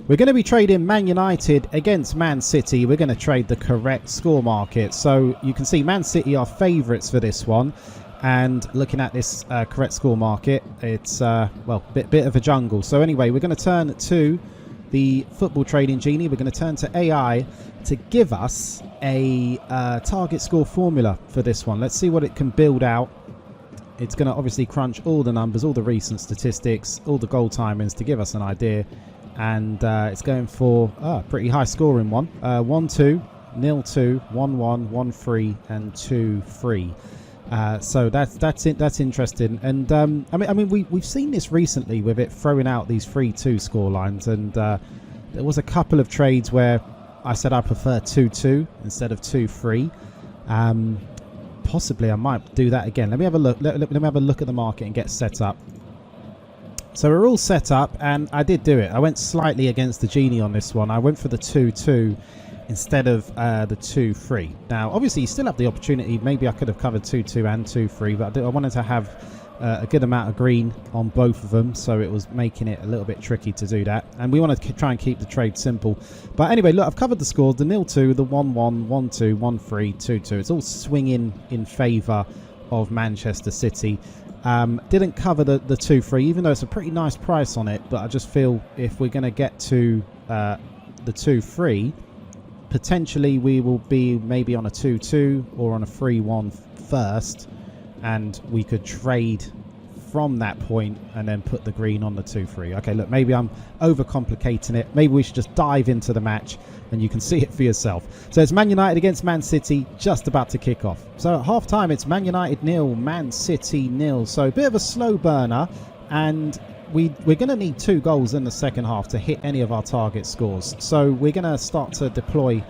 We're going to be trading Man United against Man City. We're going to trade the correct score market. So you can see Man City are favourites for this one. And looking at this correct score market, it's, well, bit of a jungle. So anyway, we're going to turn to the football trading Genie. We're going to turn to AI to give us a target score formula for this one. Let's see what it can build out. It's going to obviously crunch all the numbers, all the recent statistics, all the goal timings to give us an idea. And it's going for a pretty high scoring one. 1-2, 0-2, 1-1, 1-3, and 2-3. So that's interesting. And I mean we've seen this recently with it throwing out these 3-2 score lines. And there was a couple of trades where I said I prefer 2-2 instead of 2-3. Possibly I might do that again. Let me have a look. Let me have a look at the market and get set up. So we're all set up, and I did do it. I went slightly against the Genie on this one. I went for the 2-2 instead of the 2-3. Now, obviously, you still have the opportunity. Maybe I could have covered 2-2 and 2-3, but I wanted to have a good amount of green on both of them, so it was making it a little bit tricky to do that. And we want to try and keep the trade simple. But anyway, look, I've covered the scores. The 0-2, the 1-1, 1-2, 1-3, 2-2. It's all swinging in favour of Manchester City. Didn't cover the 2-3, even though it's a pretty nice price on it, but I just feel if we're going to get to the 2-3, potentially we will be maybe on a 2-2 or on a 3-1 first, and we could trade from that point and then put the green on the 2-3. Okay, look, maybe I'm overcomplicating it. Maybe we should just dive into the match and you can see it for yourself. So it's Man United against Man City, just about to kick off. So at half time, it's Man United 0, Man City 0. So a bit of a slow burner, and we're going to need 2 goals in the second half to hit any of our target scores. So we're going to start to deploy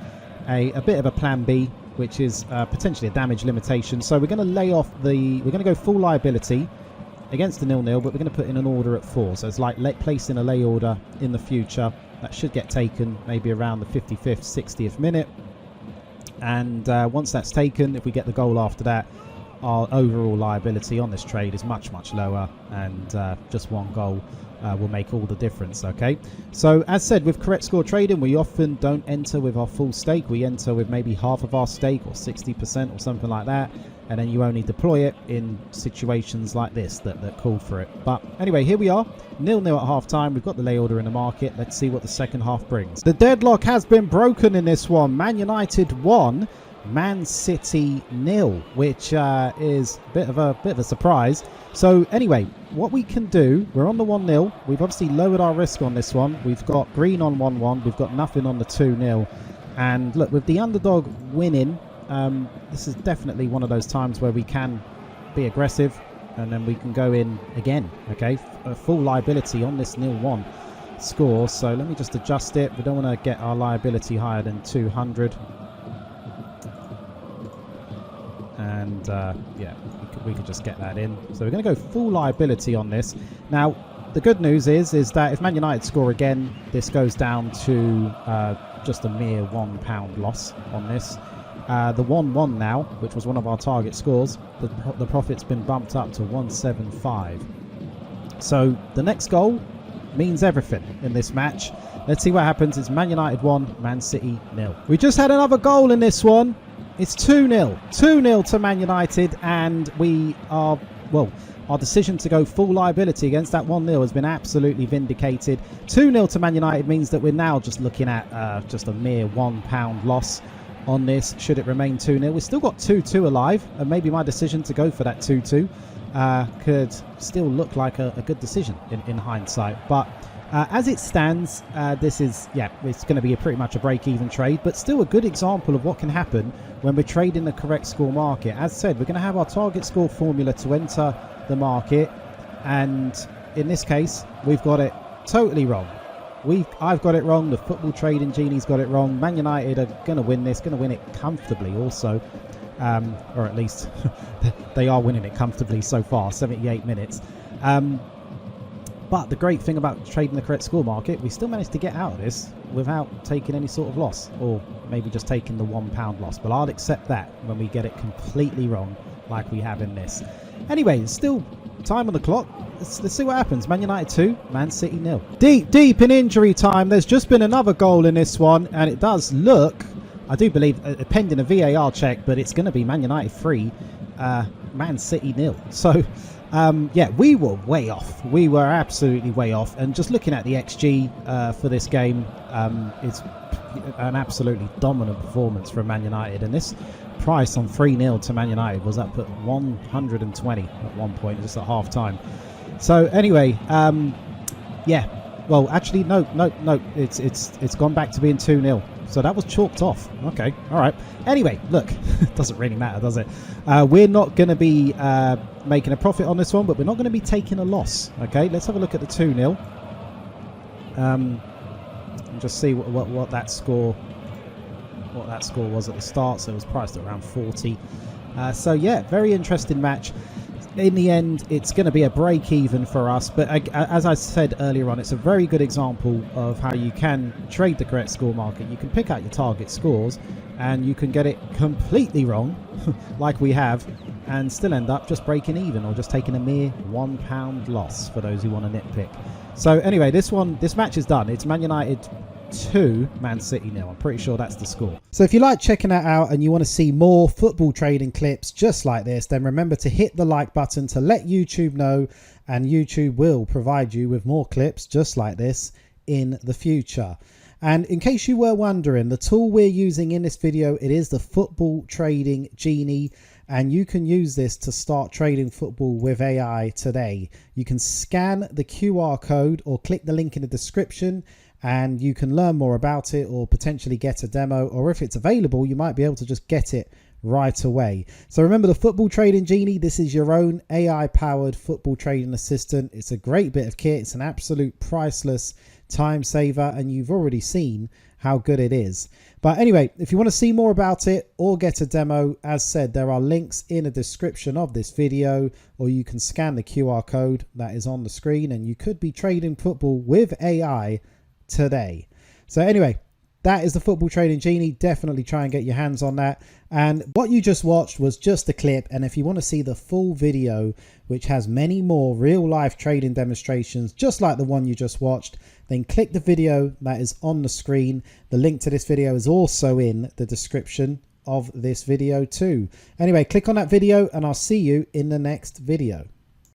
a bit of a plan B, which is potentially a damage limitation. So we're going to lay off we're going to go full liability against the 0-0, but we're going to put in an order at 4. So it's like placing a lay order in the future. That should get taken maybe around the 55th, 60th minute. And once that's taken, if we get the goal after that, our overall liability on this trade is much, much lower. And just 1 goal will make all the difference, okay? So as said, with correct score trading, we often don't enter with our full stake. We enter with maybe half of our stake or 60% or something like that. And then you only deploy it in situations like this that call for it. But anyway, here we are, 0-0 at half time. We've got the lay order in the market. Let's see what the second half brings. The deadlock has been broken in this one. Man United 1, Man City 0, which is a bit of a surprise. So anyway, what we can do, we're on the 1-0. We've obviously lowered our risk on this one. We've got green on 1-1. We've got nothing on the 2-0. And look, with the underdog winning, this is definitely one of those times where we can be aggressive and then we can go in again, okay? A full liability on this 0-1 score. So let me just adjust it. We don't want to get our liability higher than 200. And yeah, we could just get that in. So we're going to go full liability on this. Now, the good news is that if Man United score again, this goes down to just a mere £1 loss on this. The 1-1 now, which was one of our target scores, the profit's been bumped up to 175. So the next goal means everything in this match. Let's see what happens. It's Man United 1, Man City 0. We just had another goal in this one. It's 2-0. 2-0 to Man United, and we are, well, our decision to go full liability against that 1-0 has been absolutely vindicated. 2-0 to Man United means that we're now just looking at just a mere £1 loss on this, should it remain 2-0. We've still got 2-2 alive, and maybe my decision to go for that 2-2 could still look like a good decision in hindsight. But as it stands, this is, yeah, it's going to be pretty much a break-even trade, but still a good example of what can happen when we're trading the correct score market. As said, we're going to have our target score formula to enter the market, and in this case, we've got it totally wrong. I've got it wrong. The football trading Genie's got it wrong. Man United are going to win this, going to win it comfortably also. Or at least they are winning it comfortably so far, 78 minutes. But the great thing about trading the correct score market, we still managed to get out of this without taking any sort of loss, or maybe just taking the £1 loss. But I'll accept that when we get it completely wrong like we have in this. Anyway, still time on the clock. Let's see what happens. Man United 2, Man City 0. Deep in injury time. There's just been another goal in this one, and it does look, I do believe, pending a VAR check, but it's going to be Man United 3, Man City 0. So, yeah, we were way off. We were absolutely way off. And just looking at the XG for this game, it's an absolutely dominant performance from Man United. And this price on 3-0 to Man United was up at 120 at one point, just at half time. So anyway, yeah, well, actually, no, it's gone back to being 2-0. So that was chalked off. Okay, all right. Anyway, look, it doesn't really matter, does it? We're not going to be making a profit on this one, but we're not going to be taking a loss. Okay, let's have a look at the 2-0. And just see what that score was at the start. So it was priced at around 40. So yeah, very interesting match. In the end, it's going to be a break even for us, but as I said earlier on, it's a very good example of how you can trade the correct score market. You can pick out your target scores and you can get it completely wrong like we have and still end up just breaking even or just taking a mere £1 loss for those who want to nitpick. So anyway, this match is done. It's Man United 2, Man City 0. I'm pretty sure that's the score. So if you like checking that out and you want to see more football trading clips just like this, then remember to hit the like button to let YouTube know, and YouTube will provide you with more clips just like this in the future. And in case you were wondering, the tool we're using in this video, it is the Football Trading Genie, and you can use this to start trading football with AI today. You can scan the QR code or click the link in the description and you can learn more about it or potentially get a demo, or if it's available, you might be able to just get it right away. So remember, the Football Trading Genie, this is your own AI powered football trading assistant. It's a great bit of kit. It's an absolute priceless time saver, and you've already seen how good it is. But anyway, if you want to see more about it or get a demo, as said, there are links in the description of this video, or you can scan the QR code that is on the screen and you could be trading football with AI today. So anyway, that is the Football Trading Genie. Definitely try and get your hands on that. And what you just watched was just a clip, and if you want to see the full video, which has many more real life trading demonstrations just like the one you just watched, then click the video that is on the screen. The link to this video is also in the description of this video too. Anyway, click on that video and I'll see you in the next video.